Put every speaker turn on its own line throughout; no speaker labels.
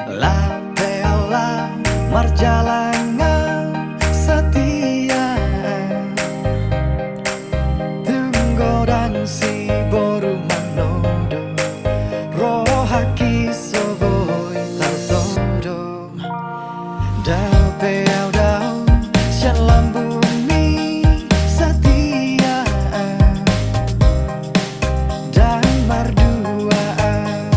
La Bella Marjalangan setia Tunggodang si boru manodo Rohaki soboi tartodo Dau peau dau sian lambumi setia Dan marduaan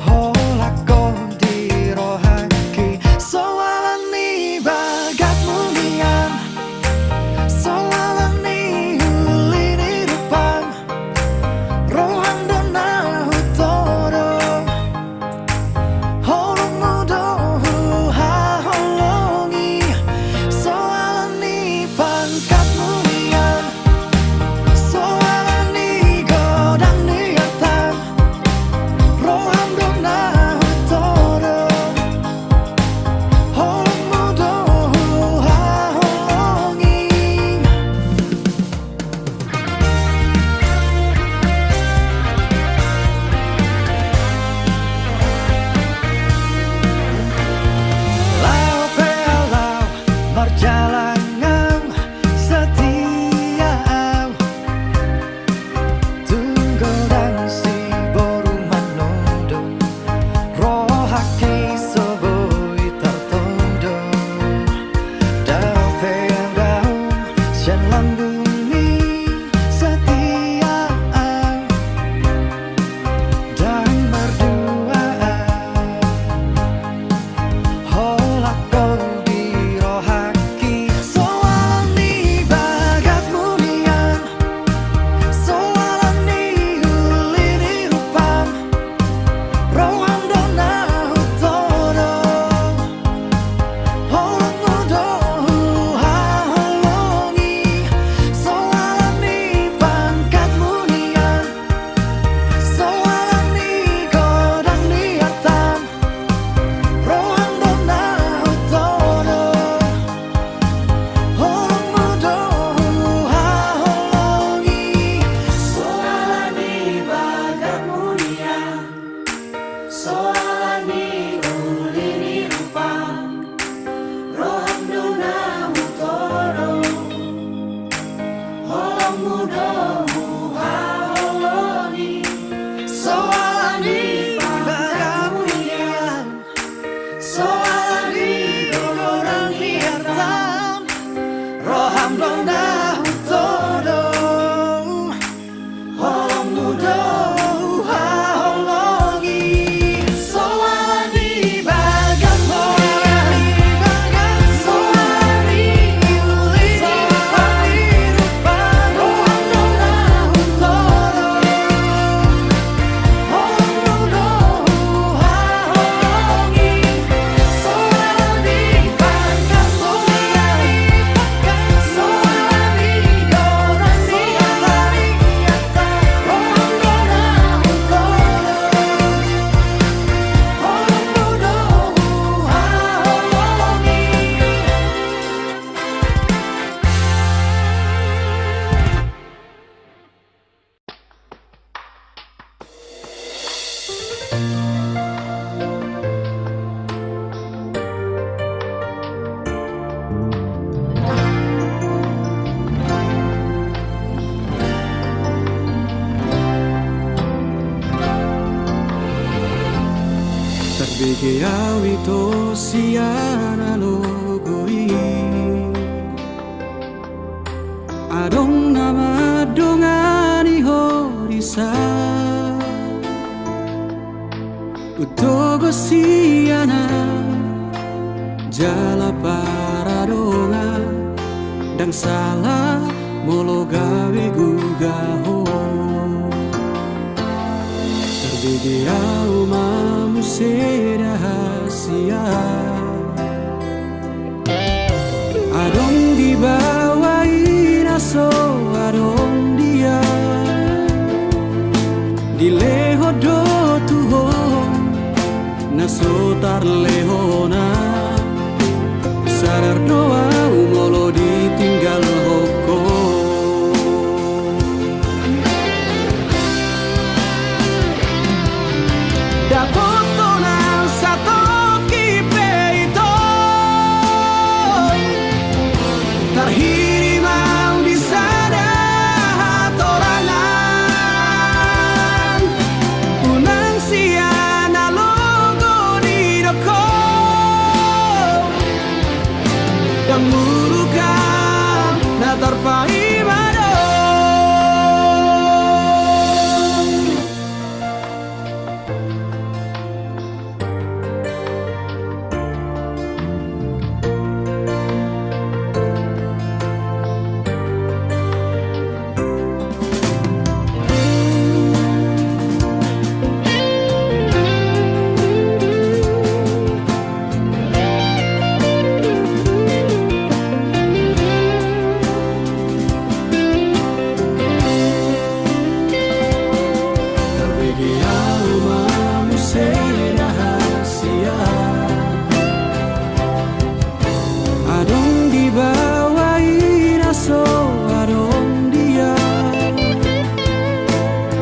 Holako di rohaki Soalani bagat mulian Soalani hulini rupang Rohan dona hutoro Holong mudo huha holongi Soalani pangkat mulian Soalani godang niatan Rohan dona hutoro Holong mudo huha holongi Lau pelau marjalangan setia Tunggodang si boru manodo Rohaki soboi tartodo Dau peau dau sian lambumi setia Dan merduaan Holako di rohaki Soalani bagat mulian Soalani hulini rupang Rohan dona hutoro Holong mudo huha holongi Soalani pangkat mulian Soalani godang niatan Rohan dona hutoro Holong mudo huha holongi Soalani bagat mulian Soalani ulini rupang Rohan dona hutoro Holong mudo huha holongi Soalani bagat mulian Soalani godang niatan Rohan dona hutoro Holong mudo huha holongi Soalani bagat mulian Soalani ulini rupang Rohan dona hutoro Holong mudo huha holongi Soalani bagat mulian Soalani godang niatan Rohan dona hutoro Holong mudo huha holongi
Terbege awito siana logoi Adong nama dongani horisa Utogo siana Jala paradonga Dan salah molo gawe gugaho Terbege au mamu rahasia Adong dibawain aso adong dia Dileho do tuho Naso tar lehona Sadar doa umolo ditinggal hoko Da foto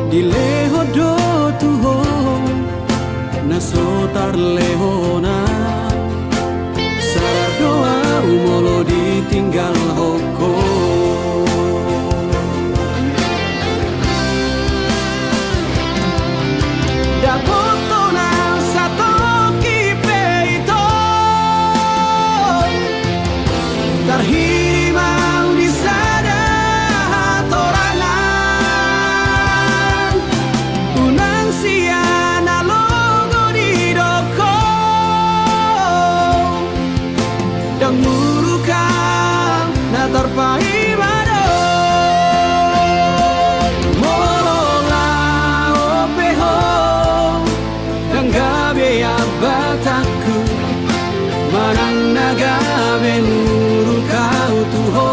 di leho do tuho na sotar lehona sarar doa umolo ditinggal hoko dapoto na satoki peito tarhiri mau di sana torangan unang siana logo di doko dan muruka na terpaimado molola opeho dan gabe abataku manang nagabe muruka utuho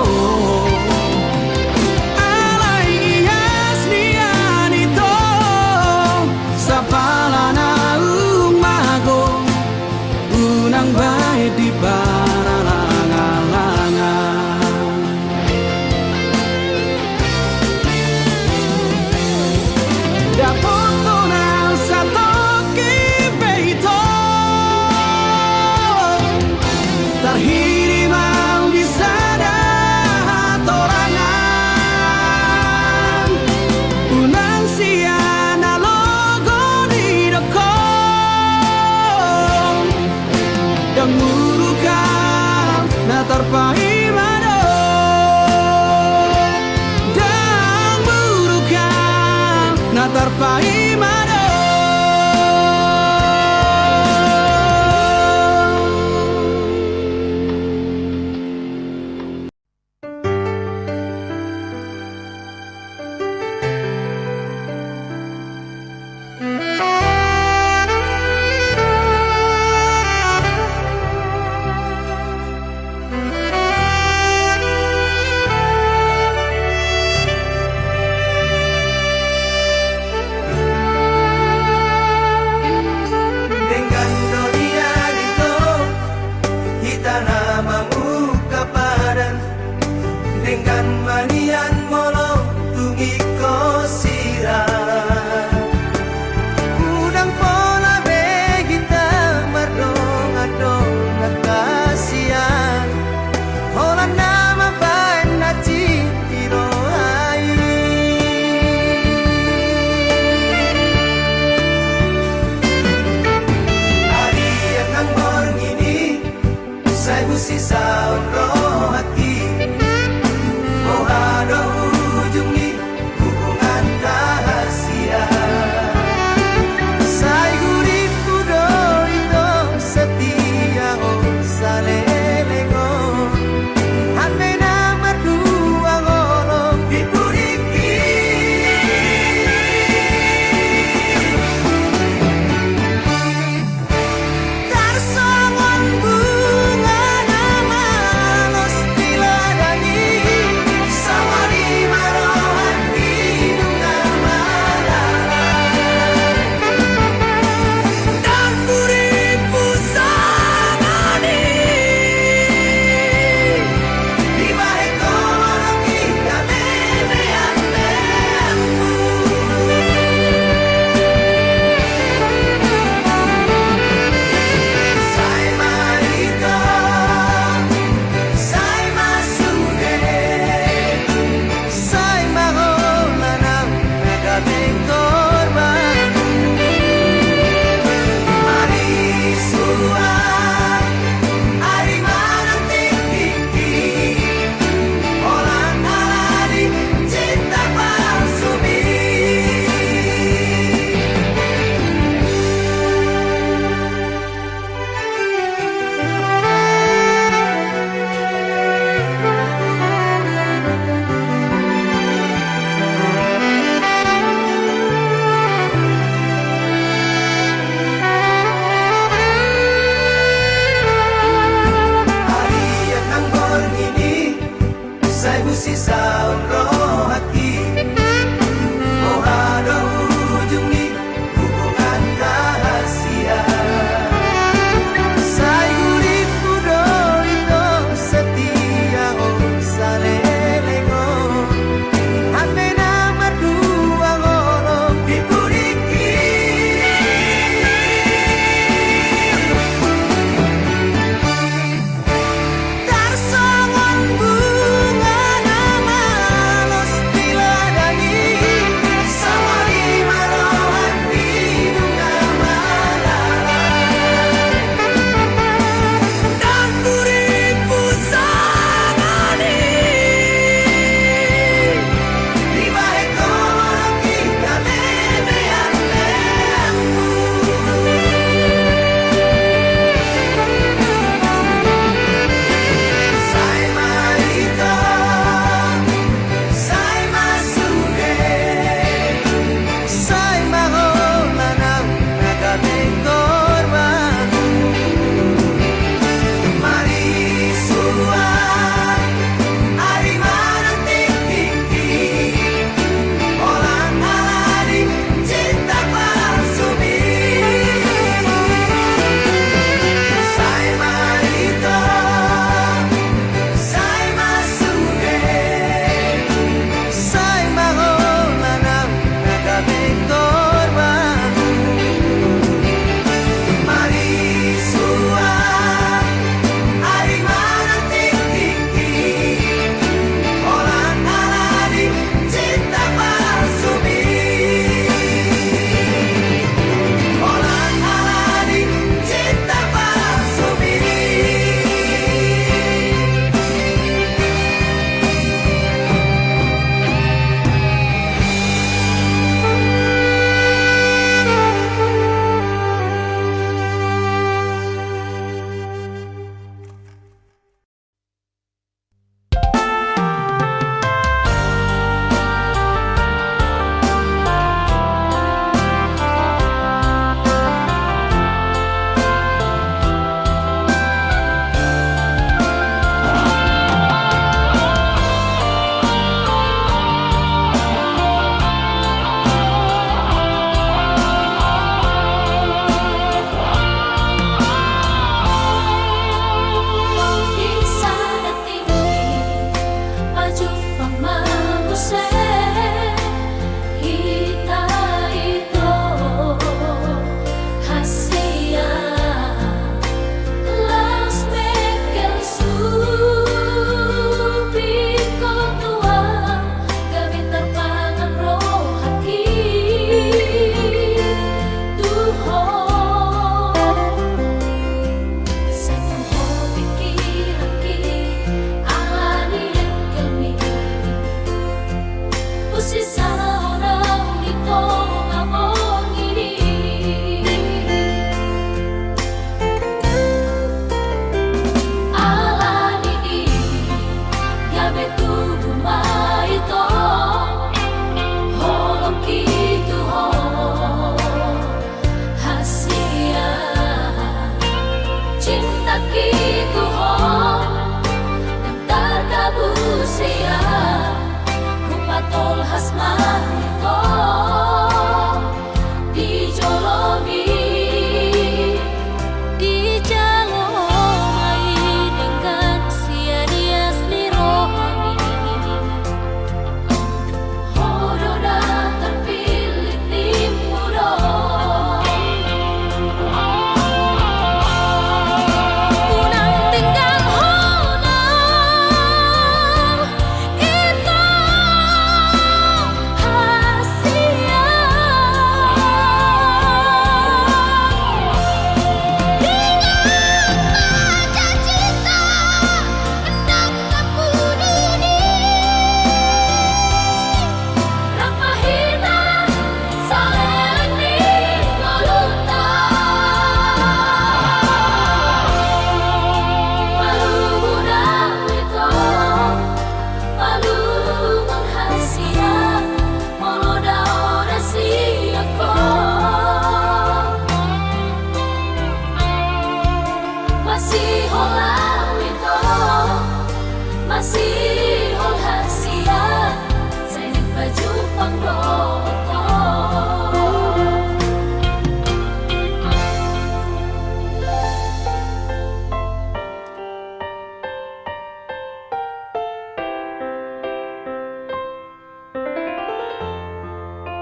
alai ias nianito sa palana umago unang bae di paralangan-langan dapoto na satoki peito tarhiri mau di sana torangan unang siana logo di doko dan muruka na terpaimado dan muruka na terpaimado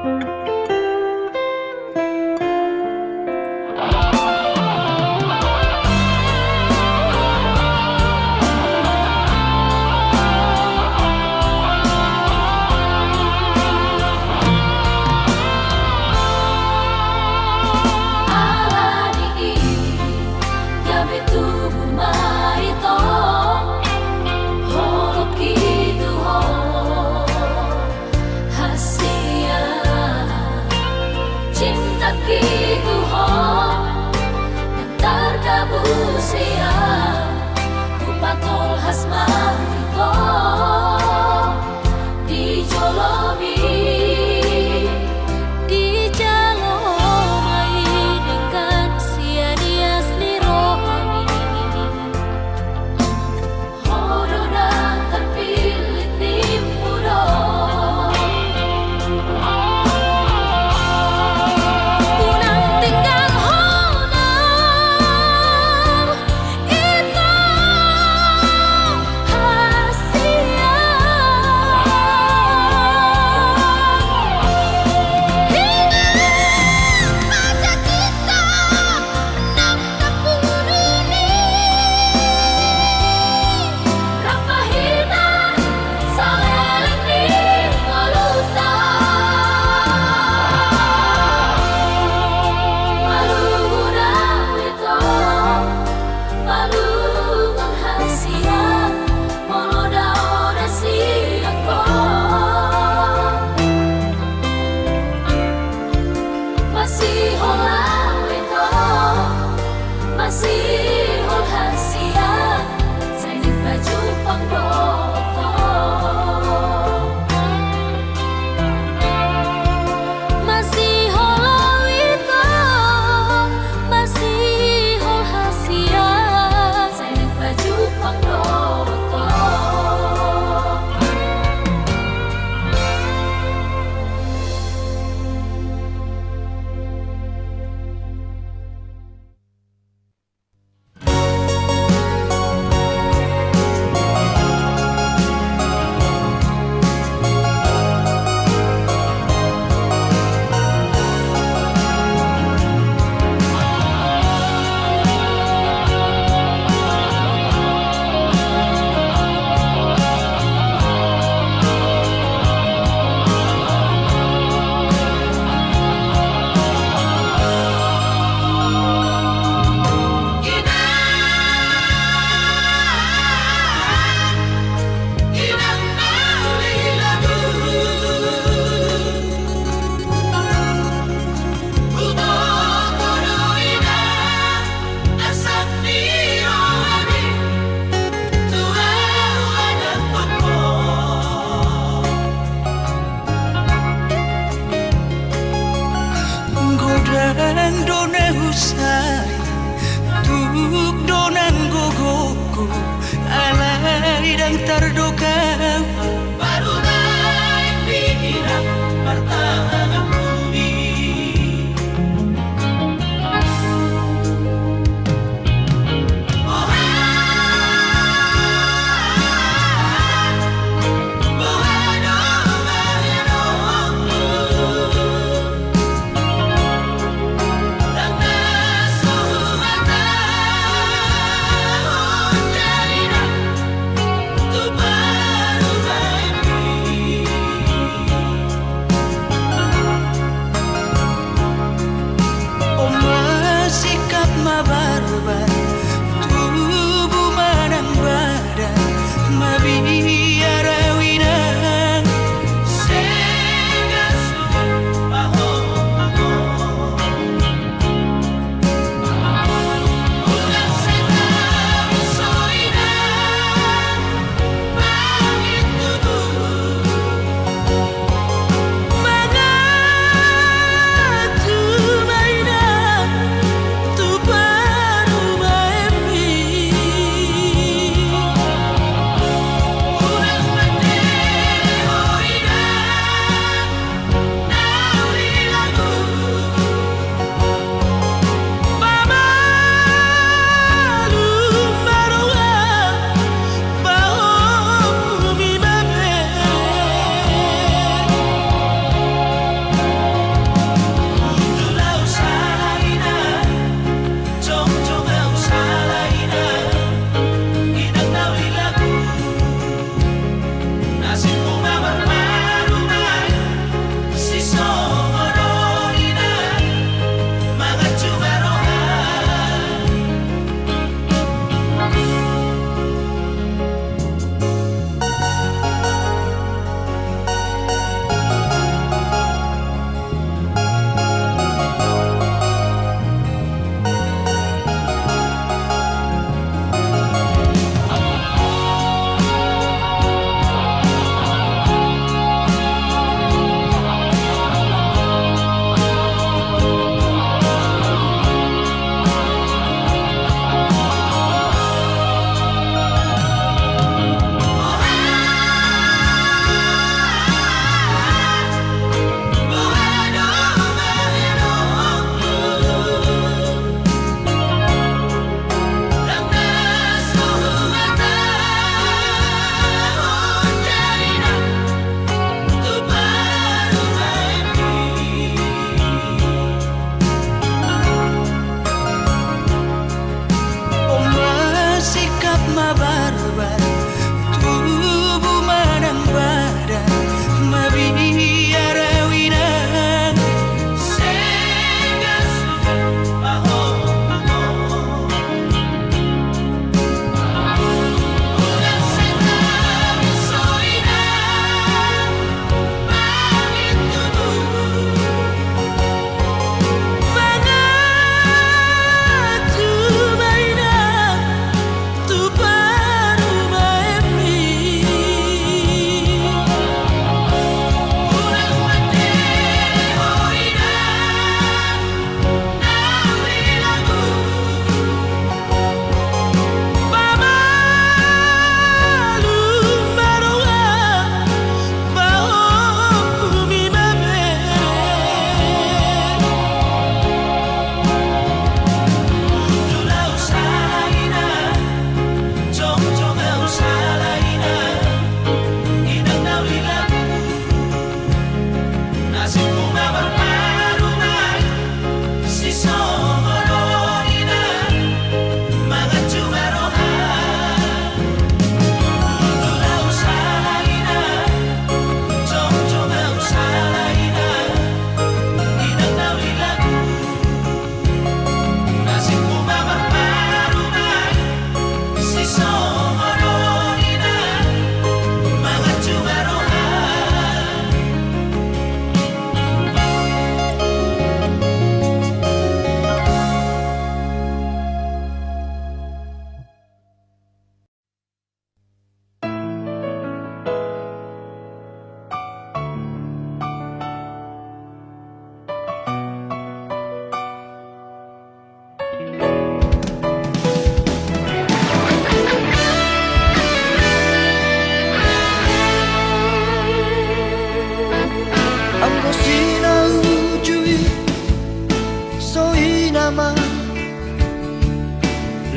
Alani gabi tubuh maito holok kitu ho hasia cinta kitu ho tergabusia upatol hasmah itu dijolomi dijalomai dengan sia-sia asli rohani horona terpilih timpuro unang tinggal honam itu hasia baca kita nam tapuruni rapahita salelini maluta maluguna itu malungan hasia moloda orasi aku masih holang itu masih hol hasia saya baju pangdoto masih holang itu masih hol hasia saya baju pangdoto
Godang dona husai tuk donan gogoku alai dan tardokau baru naik pikiran pertahanan bumi Goodbye.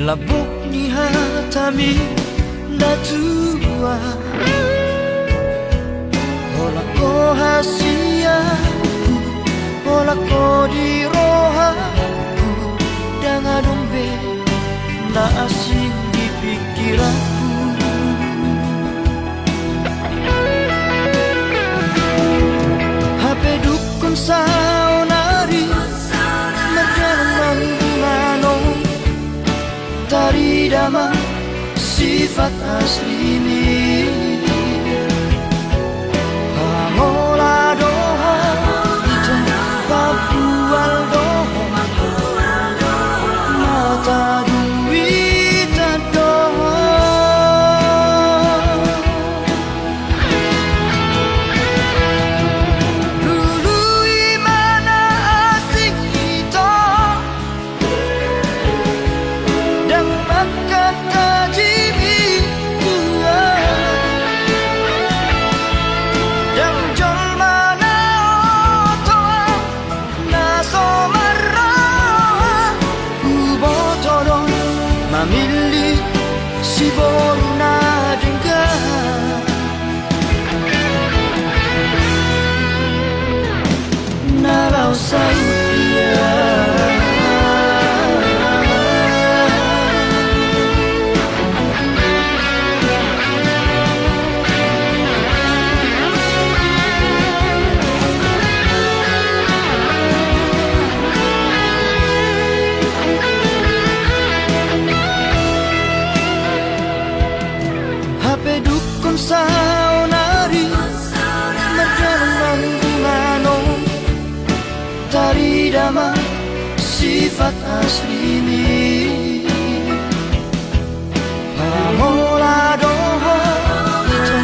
labok ni hatami natua Ola ko hasiaku Ola ko di rohaku Dengan dombe na asing di pikiranku HP dukun saunari Merdaman manong Tari dama sifat asli ini Pangola doha Ito papual doha Mata duit doha Dulu imana asing kita Dan makan tajimi Dan jol mana otoa Naso marah Ubotodon Mamili si boruna dengar Nalau saya HP dukun saunari Merdaman manong Tari dama sifat asli ini Pamola doho Itu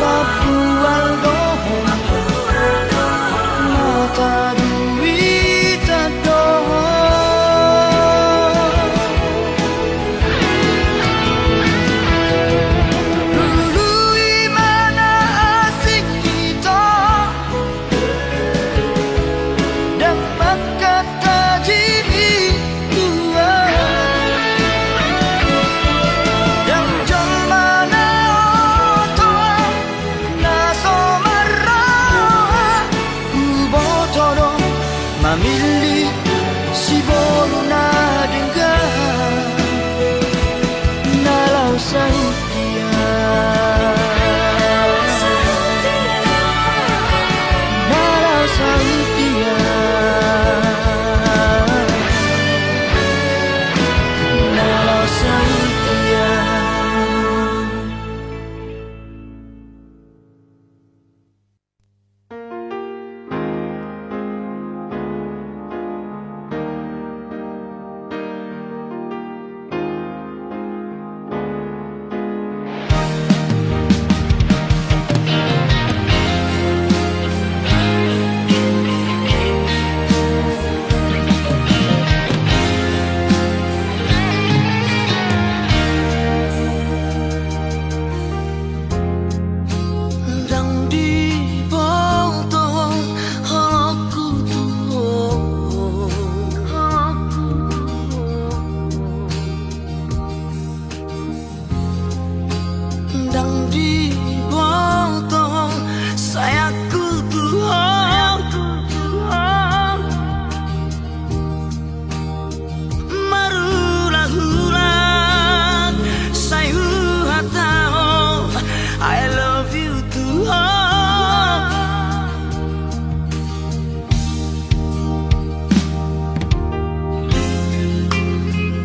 papual doho Mata duit doho Dulu imana asing kita Dan maka tajimi tua Dan jol mana otoa Naso marah Ubotodo Mamili si boruna dengar Nalau sautia Nalau sautia Nalau sautia Dang di botong halaku tuh Dang di botong sayaku tuh Marulah hulang sayu hatao I love you too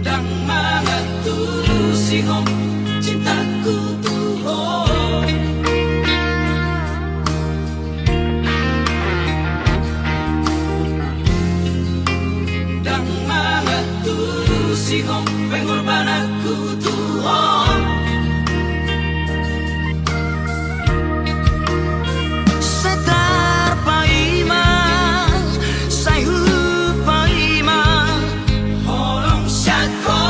Dang mana tulus ihong cintaku tuh Dang mana tulus ihong pengorbananku tuh Setar paimang sayu paimang Holong syako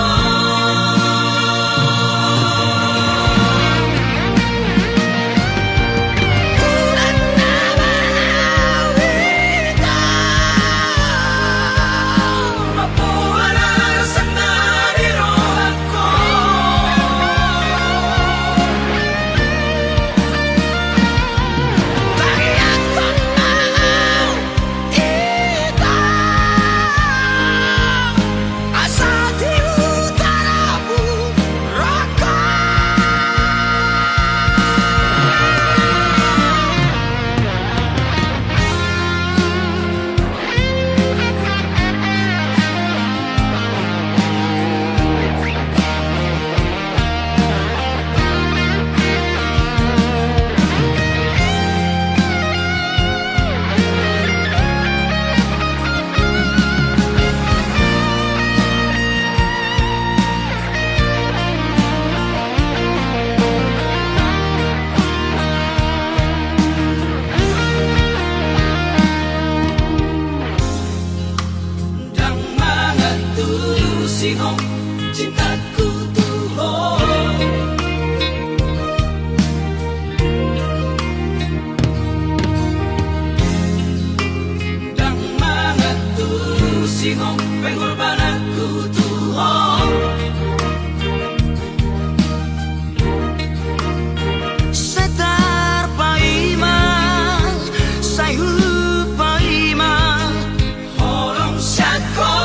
Mapuana senari rohaku sihong cintaku Tuhan. Dan mga sihong pengorbananku Tuhan. Setar paima, sayu paima, holong syako.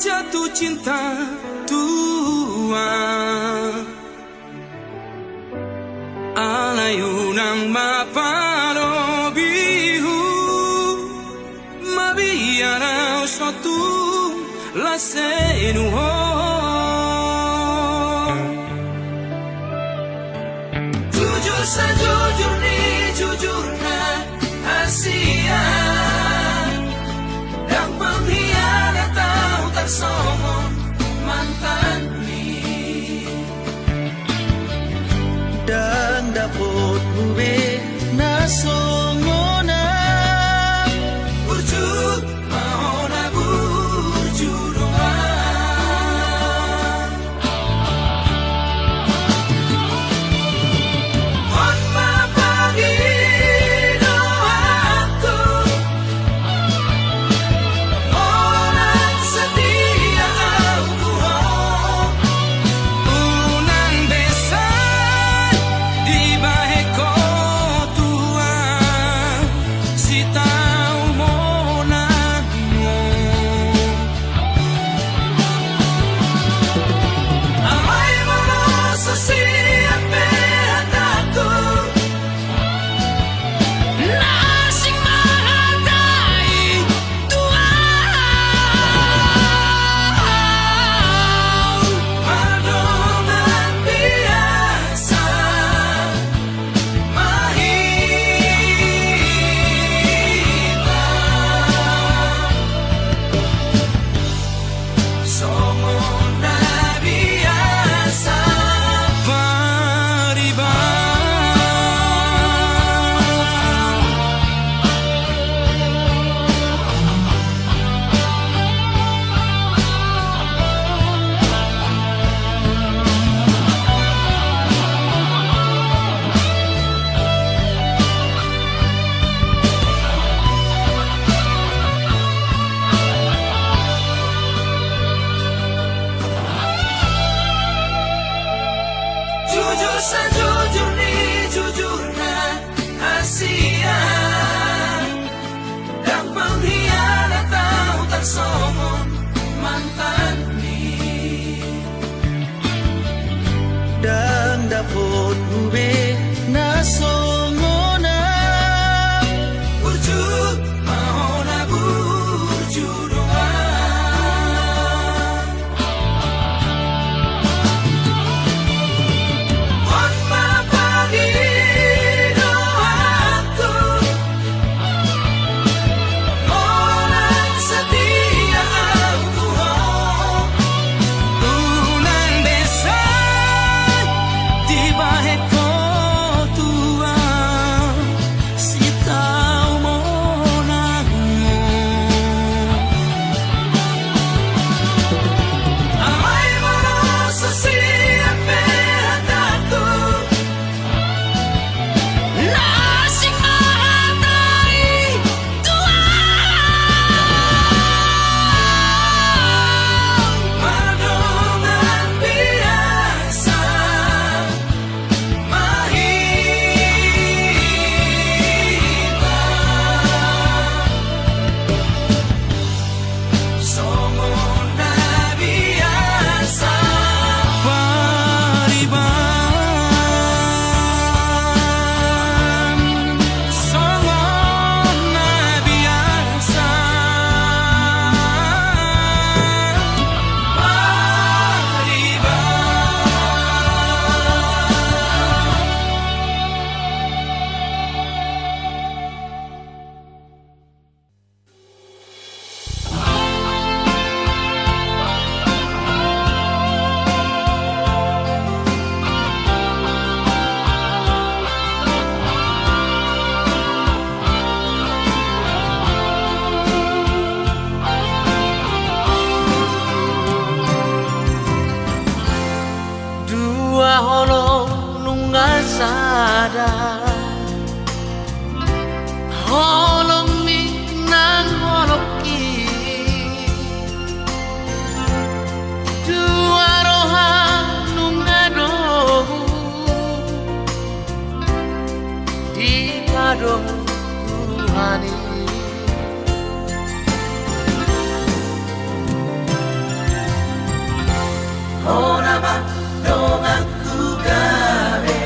Jatuh cinta Tuhan alayunang maparobihu mabiyaraw suatu lasenuho jujur sejujur ni jujurna Asia dan pengkhianat tahu tak sohon mantan ni
Dan dapat bube nasongona
burju mahona burju doa on mapagi doaku orang setia aku unang besan di baheko Tuhan si tahu monanmu amai mono siapa hataku nasing menghargai Tuhan madongan biasa mahita somona biasa pariba jujur sejujur ni jujurna Asia
tiba heko tua si tau monangmu amai moroso si apertatu lasing mahatai tua madongan biasa mahiba songo na biasa pariban songo na biasa dua holo nunggah sadar holong mi nang holoki dua roha nunggah dohu di pado Tuhani Honama dongan ku gabe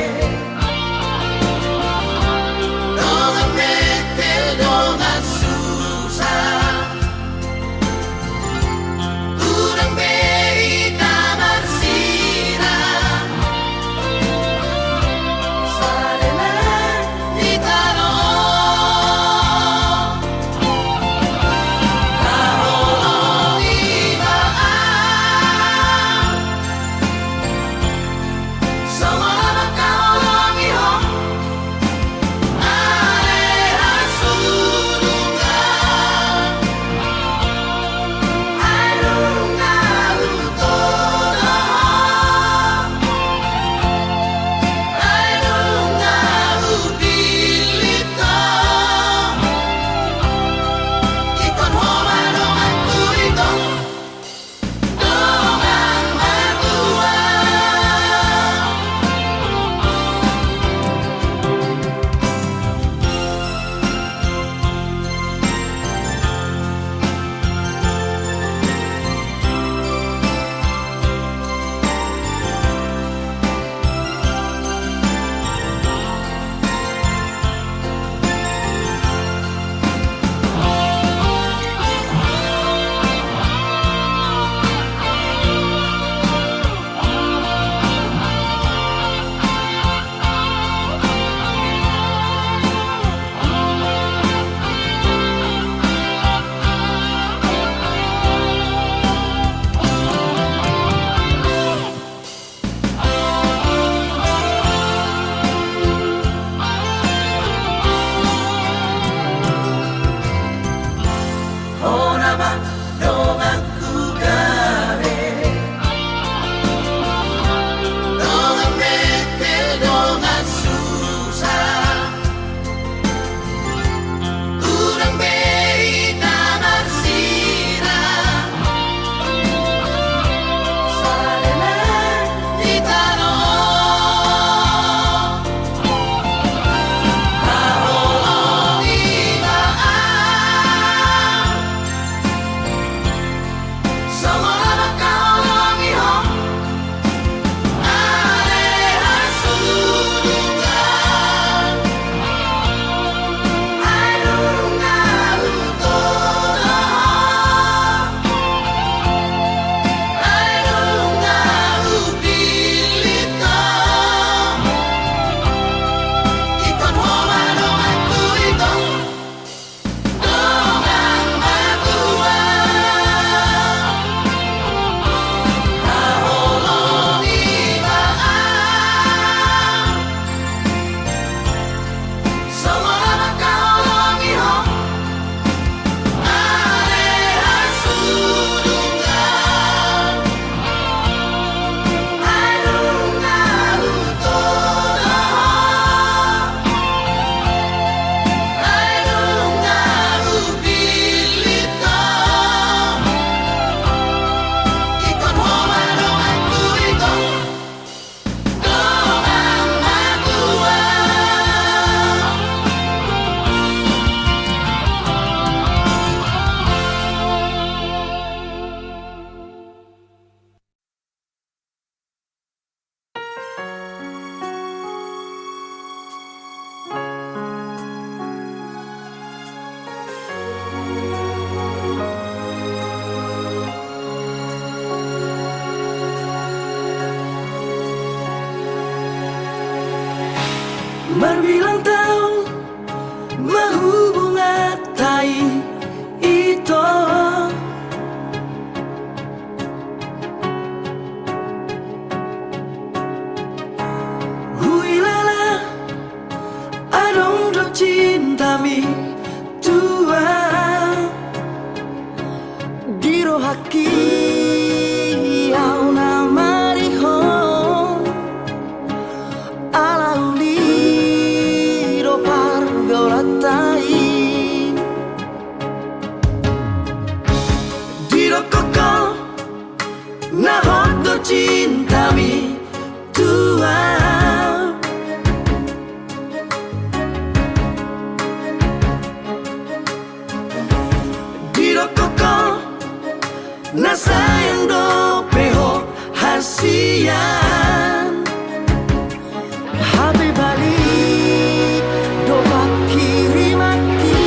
Berbilang tahun mahubungatai itu huilala adong do cintami tua giro haki au namariho alauli do pargoratai diro koko nahot do cintami tua diro koko na sayang do peho hasian Habi balik do kiri maki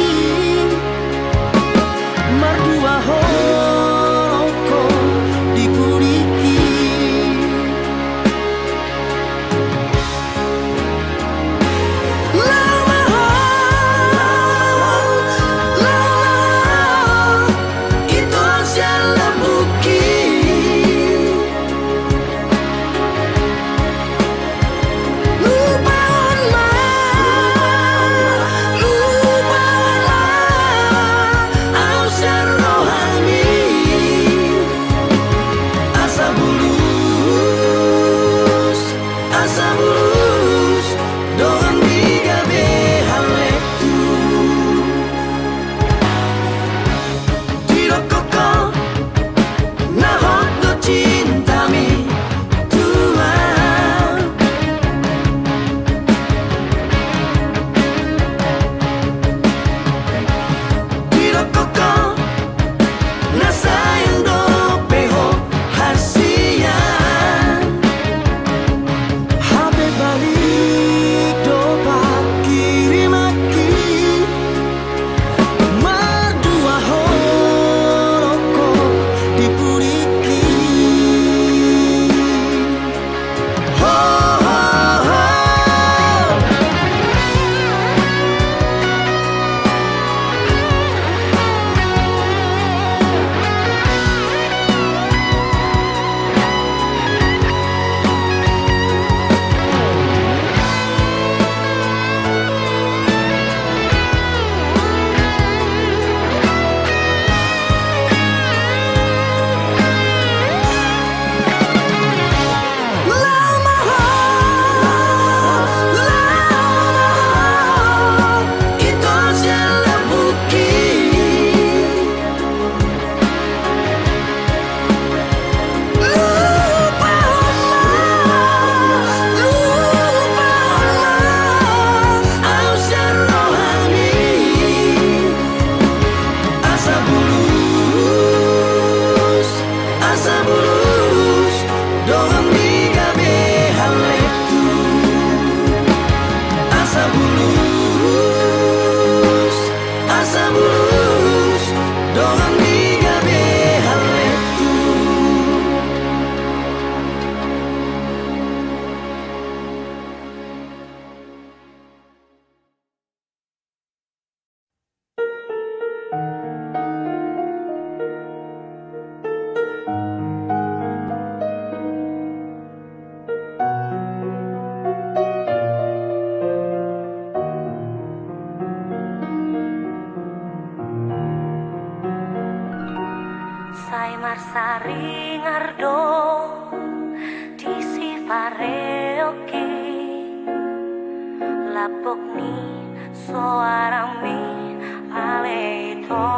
mardua horoko dikuriki lama itu siala buki
Sai marsari ngardo di sifare oke lapok ni soarami aleito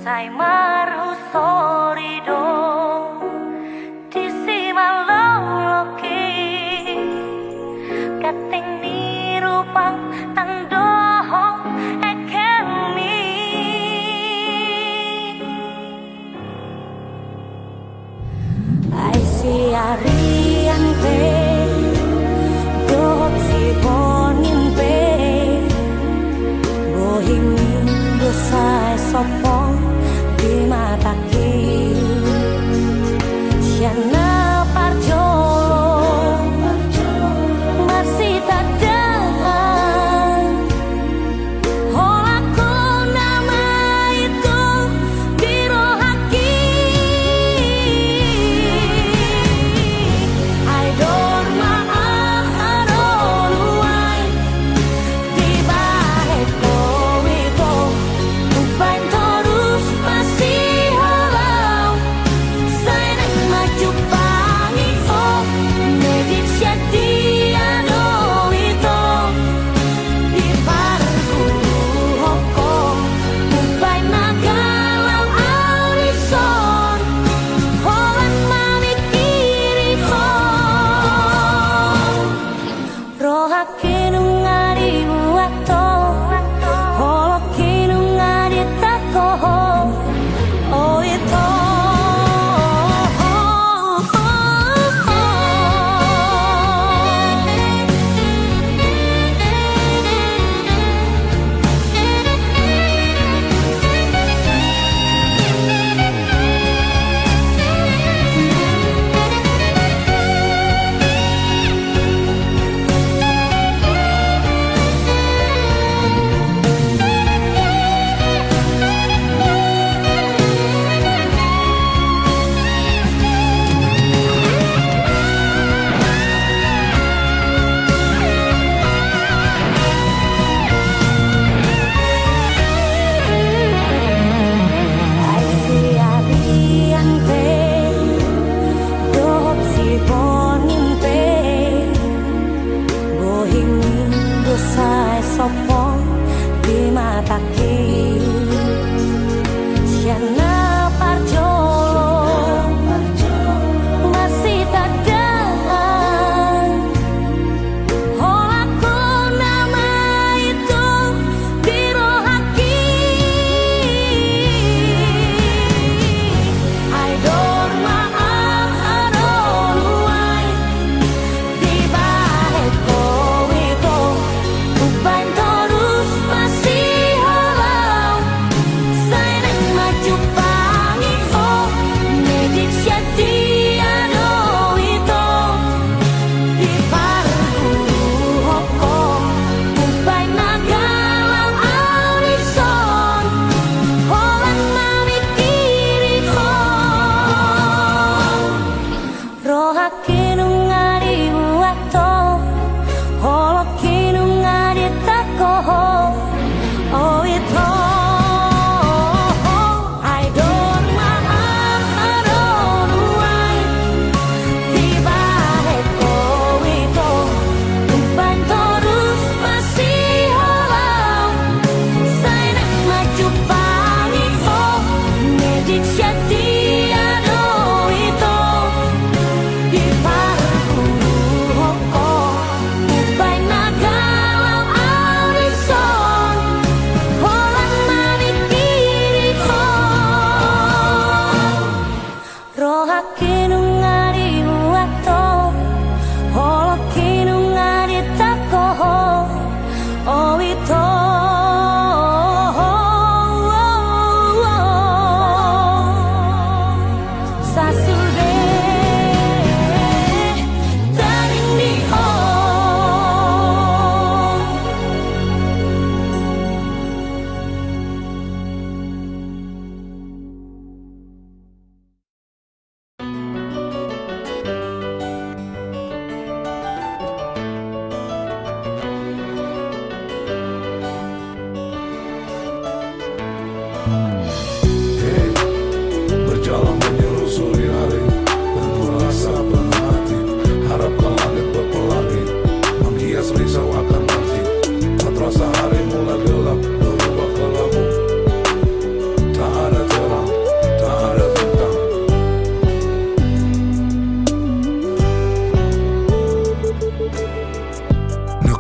sai marhu sorido di simaloloke kating ni rupang tangdoho ekemi ai si arian pe dot si bonin pe bohimi dosai sopo di mata ki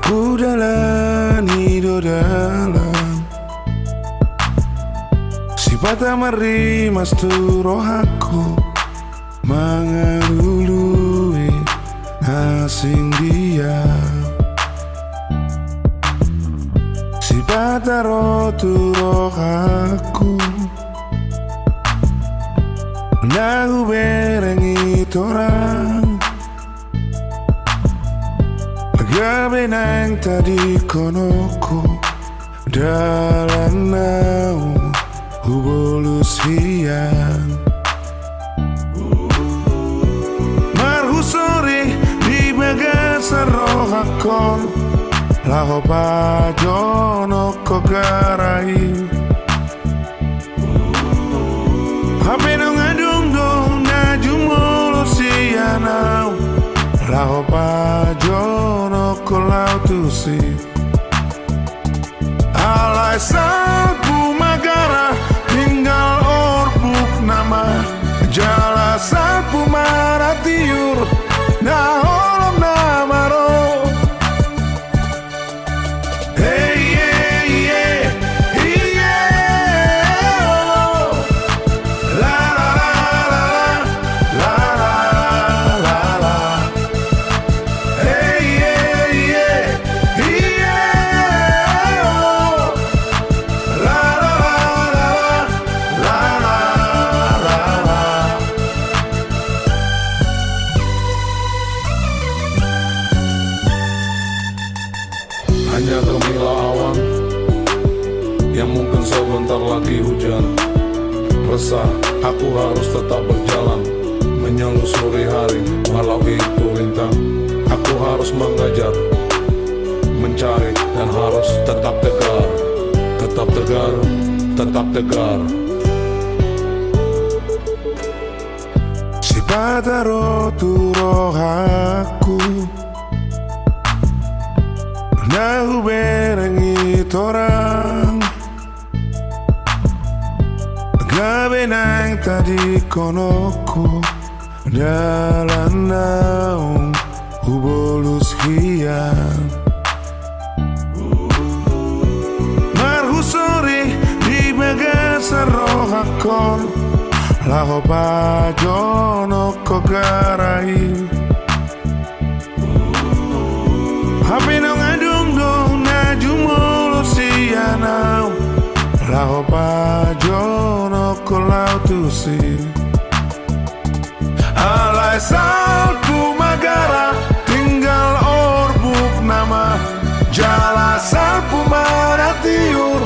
Ku jalani do dalam sifat amari mas tu rohaku mengelului asing dia sifat aro tu rohaku nagu berengi torang gabe nang tadi konoko dalam nau hubolus hiang marhusori di bagasar rohakon laho pajono kogarai hapenong adung dong najumolo sianau laho pajono kolau tusi alai sapu magara tinggal orbuk nama jala sapu maratiur na holom namaro hey yeah yeah yeah oh. La la la la la la la hey yeah yeah yeah oh. La la la la la la. Hanya termilah awan yang mungkin sebentar lagi hujan. Resah, aku harus tetap berjalan menyelusuri hari, walau itu rintang. Aku harus mengajar, mencari, dan harus tetap tegar. Tetap tegar, tetap tegar. Sifat aro tu rohaku Nahu berengi torang gabe nang tadi konoko dalam naung hubolus hiang marhusori di bagasar rohakon laho pajono kogarai hapenong adung dong najumolo sianau laho pajono kolau tusi alai salpu magara tinggal orbuk nama jala salpu maratiur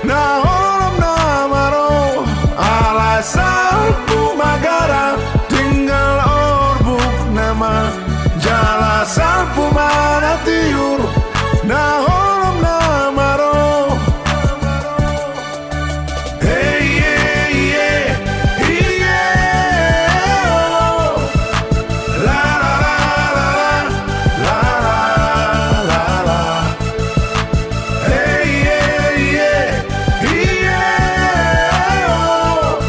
na holom namaro alai salpu magara tinggal orbuk nama jala salpu maratiur na holom namaro hey yeah yeah yeah oh. La la la la la la hey yeah yeah yeah oh.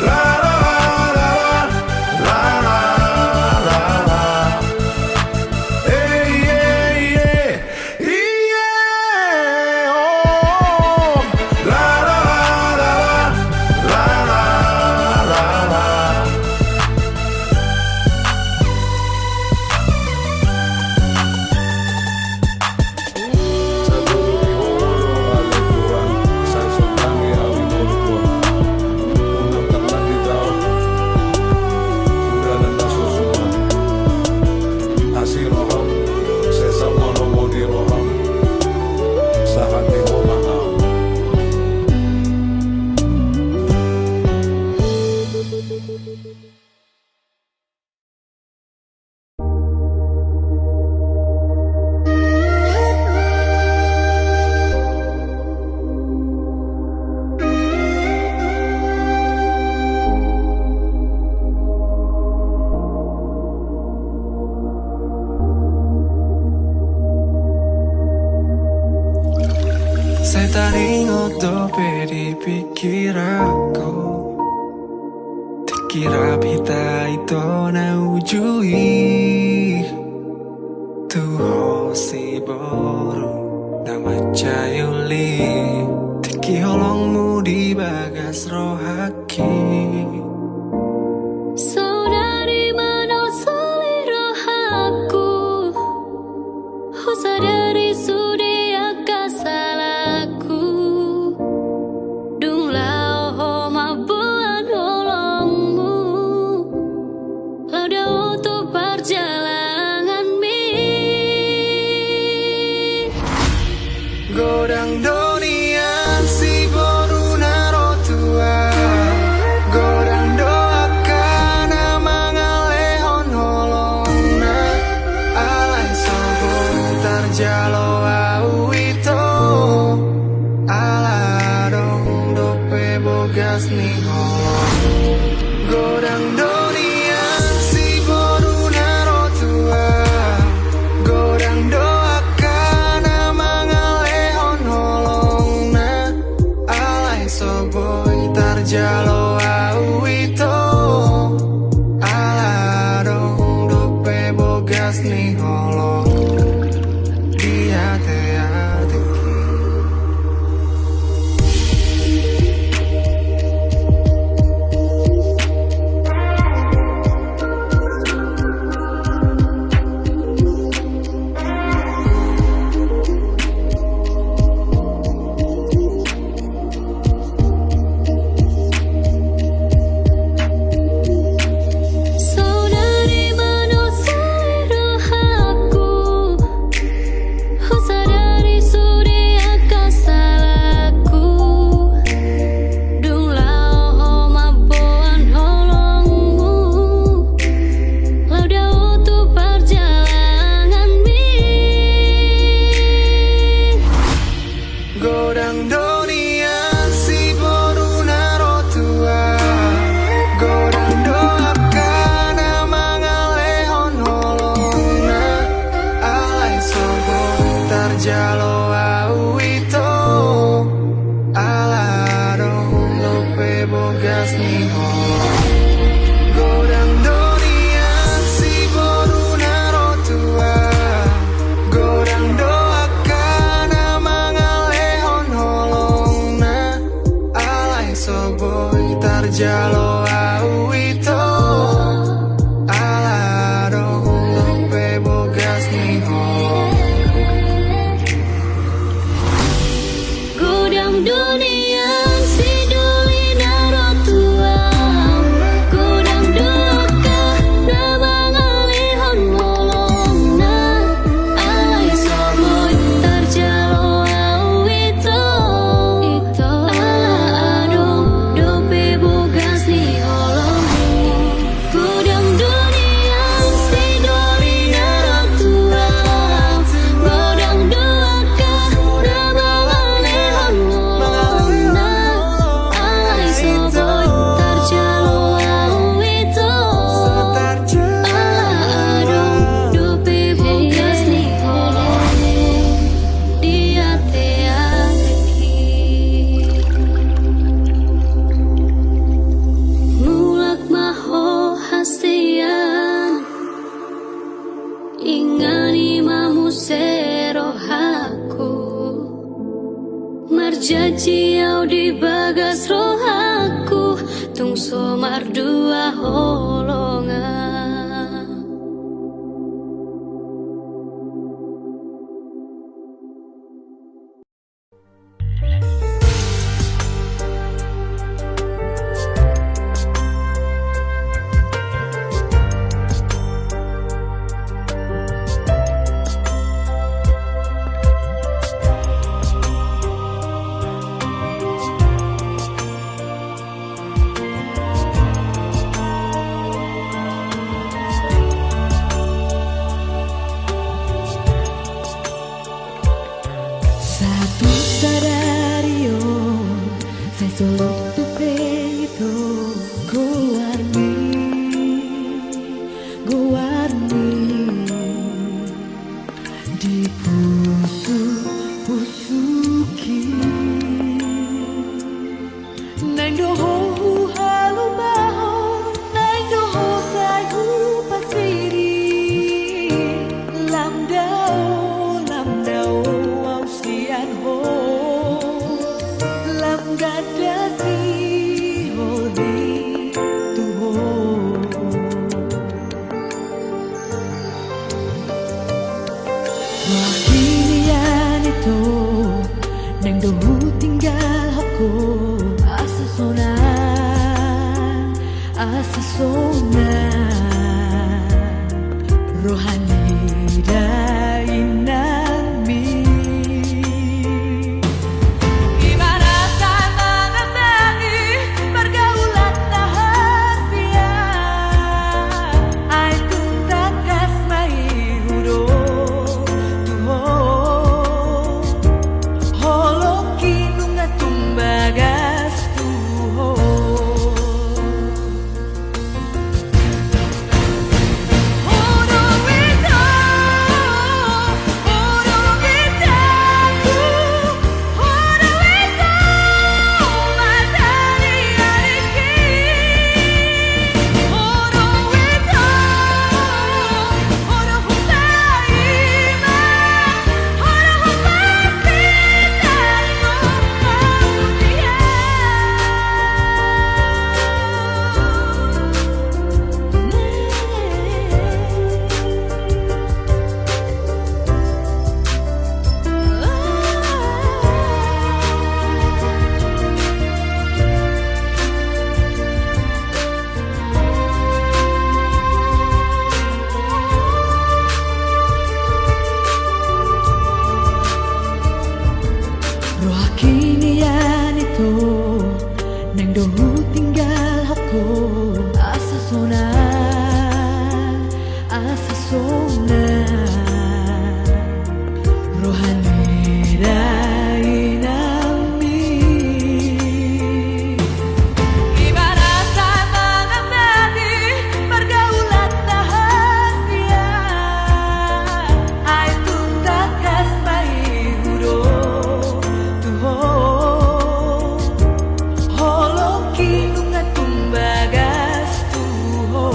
La la la la la hey yeah yeah yeah oh. La la la la.
Saya taringot dope di pikir aku Dikira kita itu na ujui Tuho si boru nama Cayuli tiki holongmu di bagas rohaki.
Saudari mana seliro aku, sadari sudia kasalaku. Dung lao ho mabuan holongmu, lauda untuk perjalanan mi.
Godang donian si boru naro tua, godang doakan mangalehon holongna, alai sobon tarjalo au itu, ala dong dope bogas ni holong. Godang donian si boru naro tua, godang doakan mangalehon holongna, alai soboy tarjalo au itu, ala dong dope bogas ni holong. Dia te
Saudari mana seliro aku, sadari sudia kasalaku. Dung lao ho mabuan holongmu, lauda untuk perjalanan mi.
Godang donian si boru naro tua, godang doakan mangalehon holongna, alai sobon tarjalo au itu, ala dong dope bogas ni holong. Godang donian si boru naro tua, godang doakan mangalehon holongna, alai soboy tarjalo au itu, ala dong dope bogas ni holong.
Godang dunia si duli naro tua, godang doakan mangalehon holongna, alai soboy tarjalo au itu, ala adong dope bogas ni holong. Godang dunia si duli naro tua, godang doakan mangalehon holongna, alai soboy tarjalo au itu, ala adong dope bogas ni holong. Dia te mulak maho hasian, ingani mamu serohaku, marjaji au di bagas rohaku, tung somar dua holongan.
Satu sadario, sai solo tu peito, guardi di pusuki, nang doho halu baho, nang doho sai pasiri, lam dao kan ho lam gada si holi tu ho wakilian itu neng dohu tinggal aku asa sona rohani dainami gimana tak mengenali pergaulan rahasia ai tuntas kasmai hudo tuho holoki nunga tumbagas tuho Kinian itu neng dohu tinggal aku asa sona rohani dainami gimana tak mengenali pergaulan rahasia ai tuntas kasmai hudo holoki nunga tumbagas tuho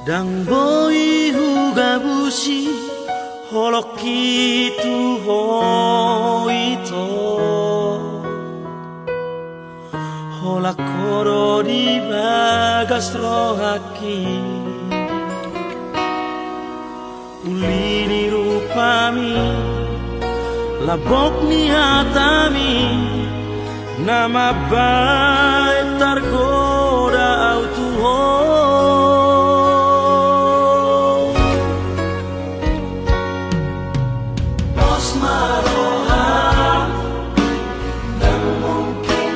Dang boi huga bushi holoki tu hoito hola koro di bagas rohaki ulini rupami labok ni hatami nama baik tergoda autuho
Maroha dan mungkin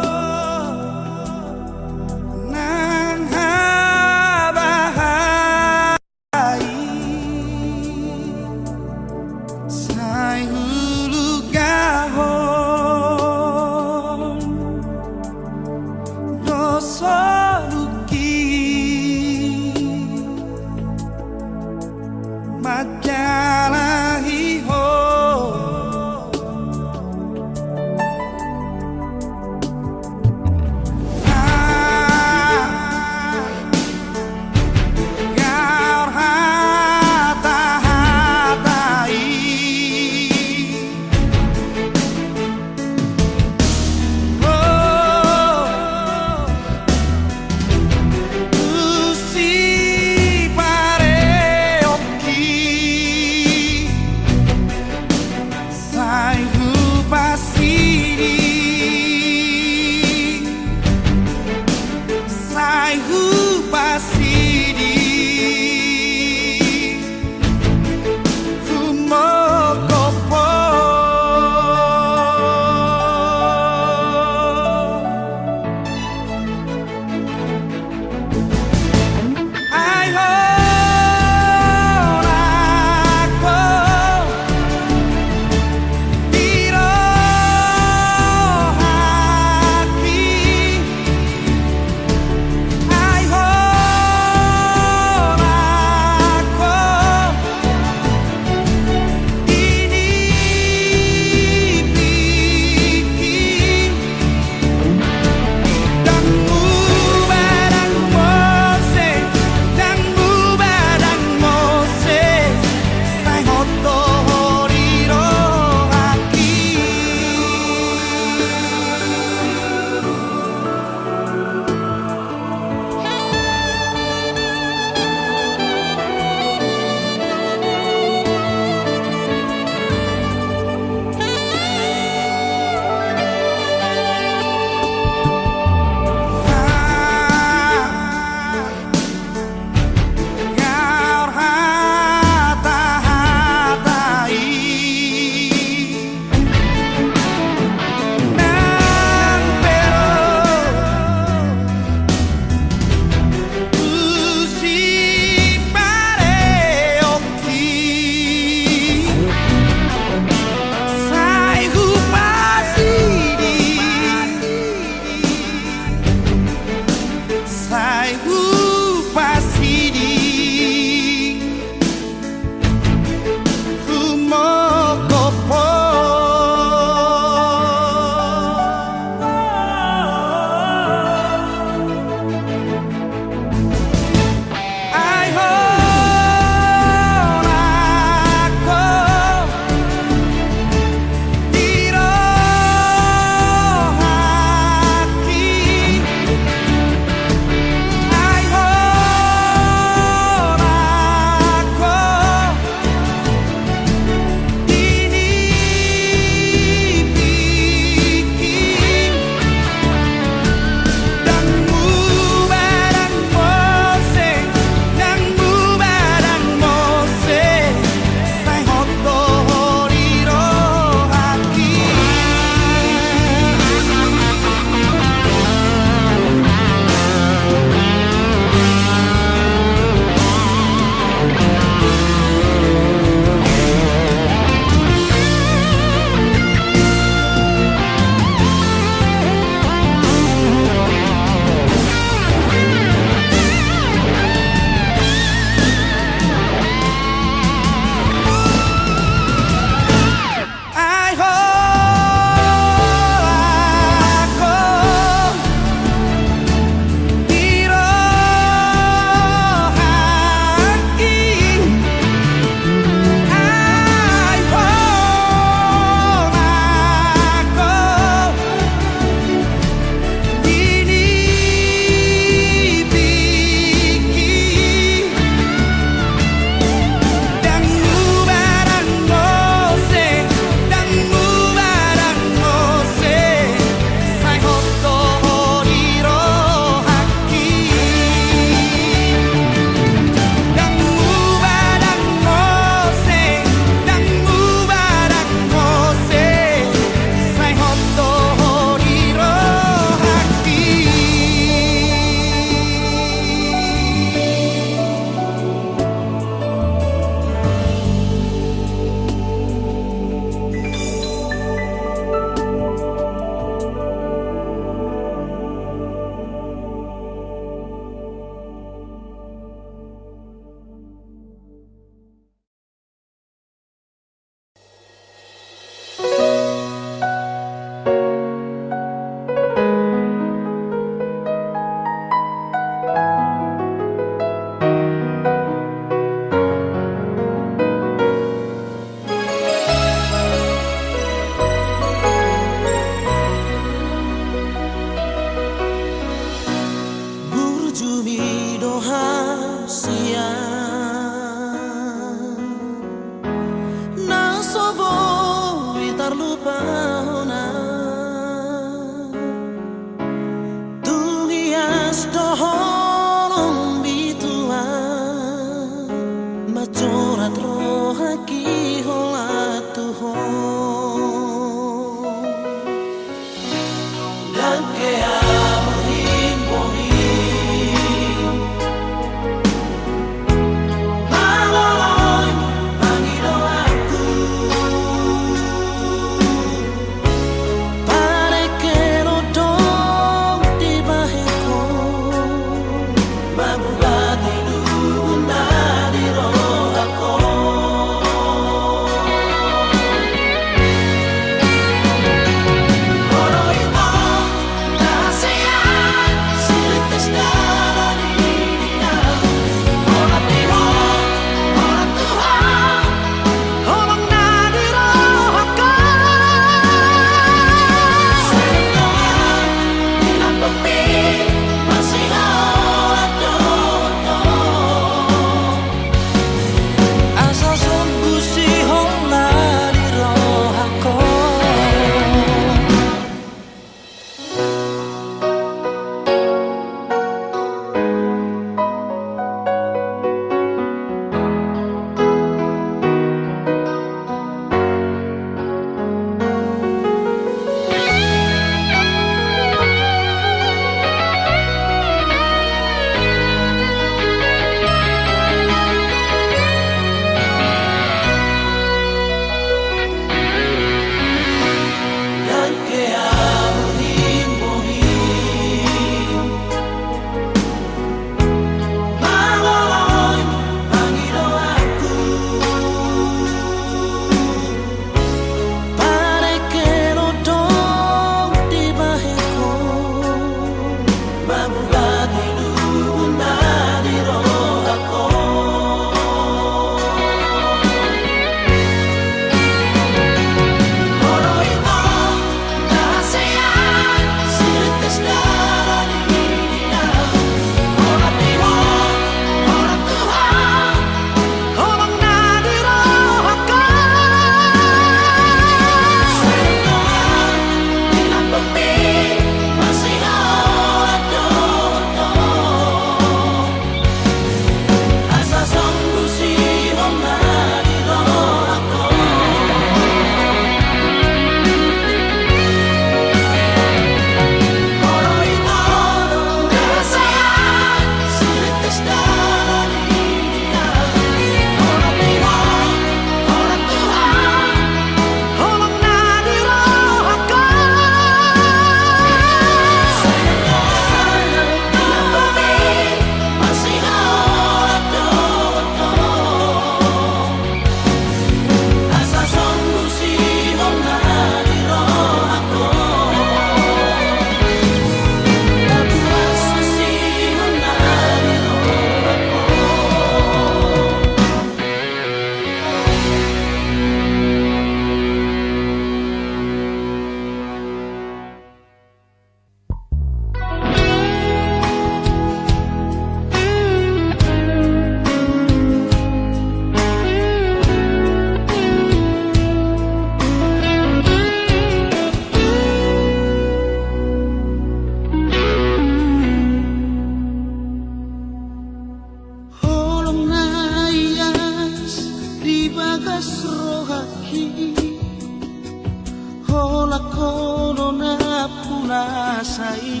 rasai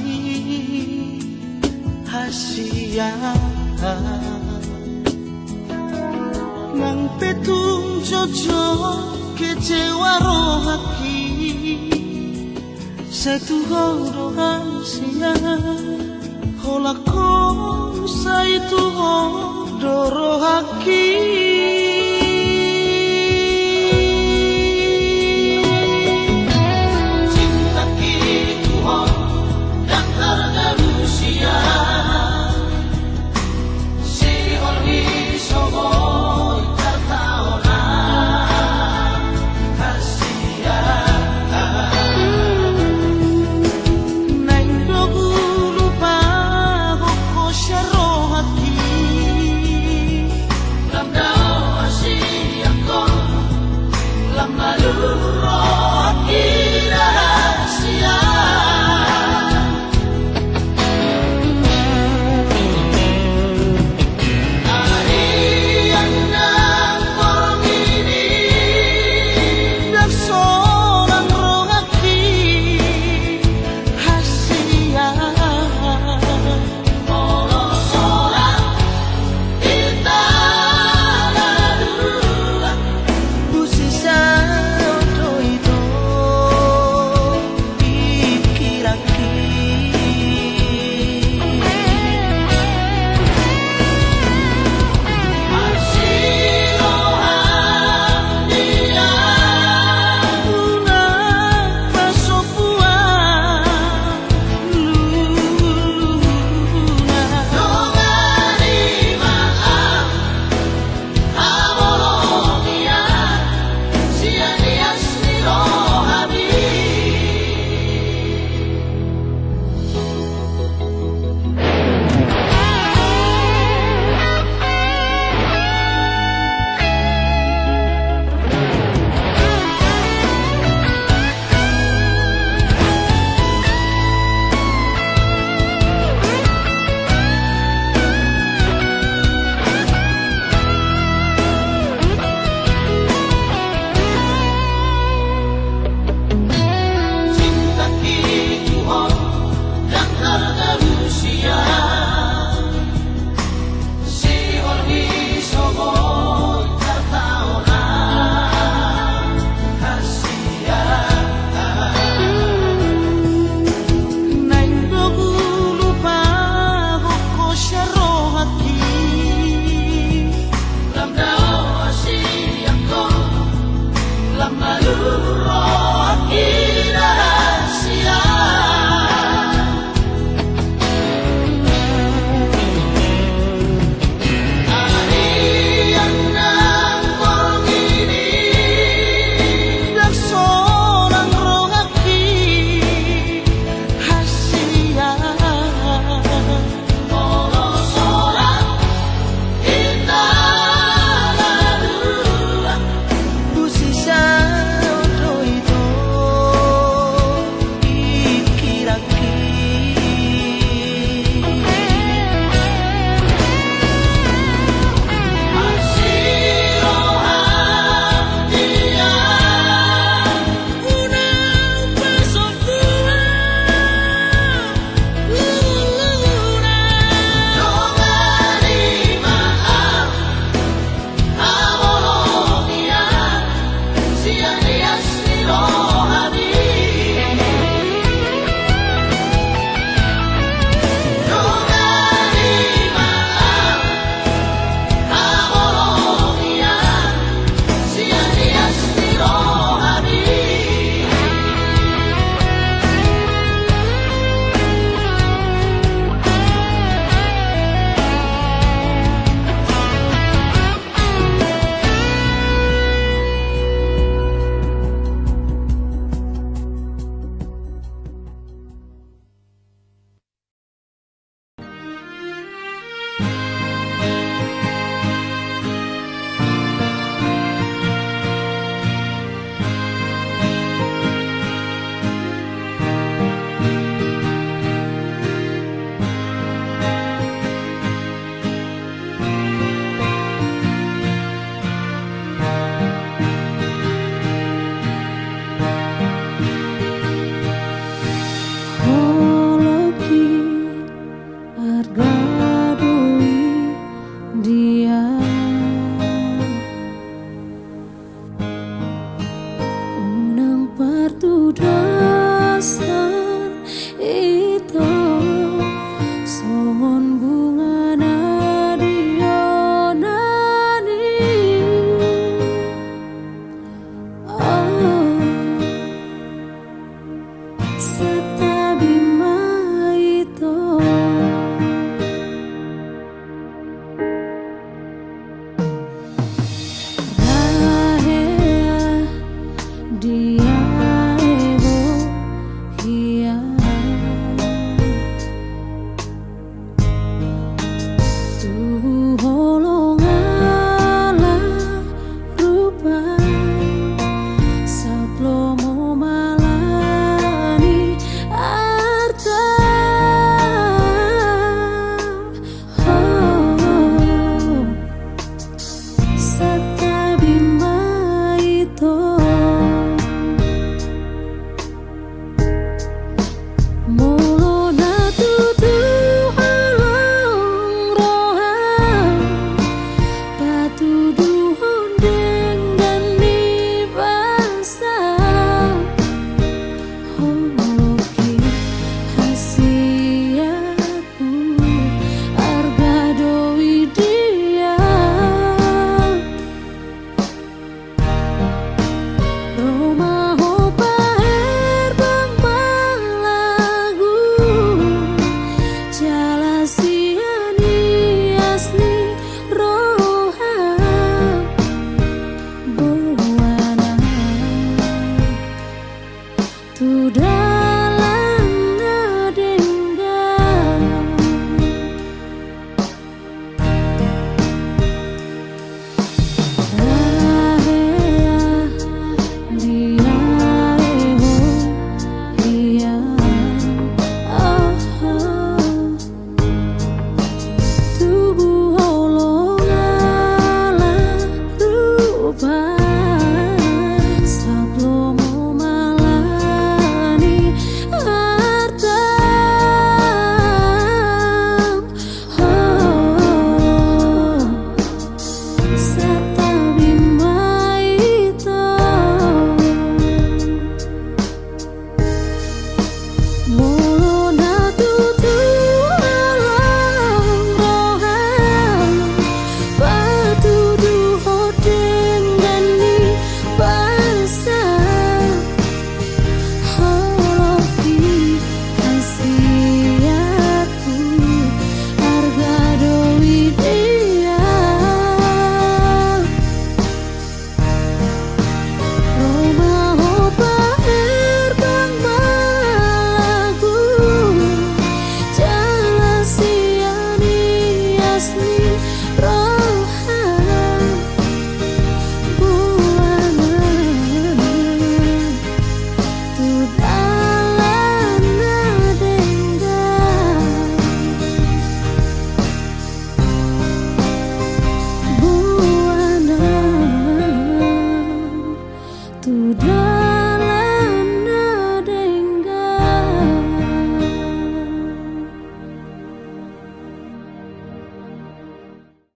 hasia nang petung jojo kecewa rohaki satu horo hasia holako saitu horo rohaki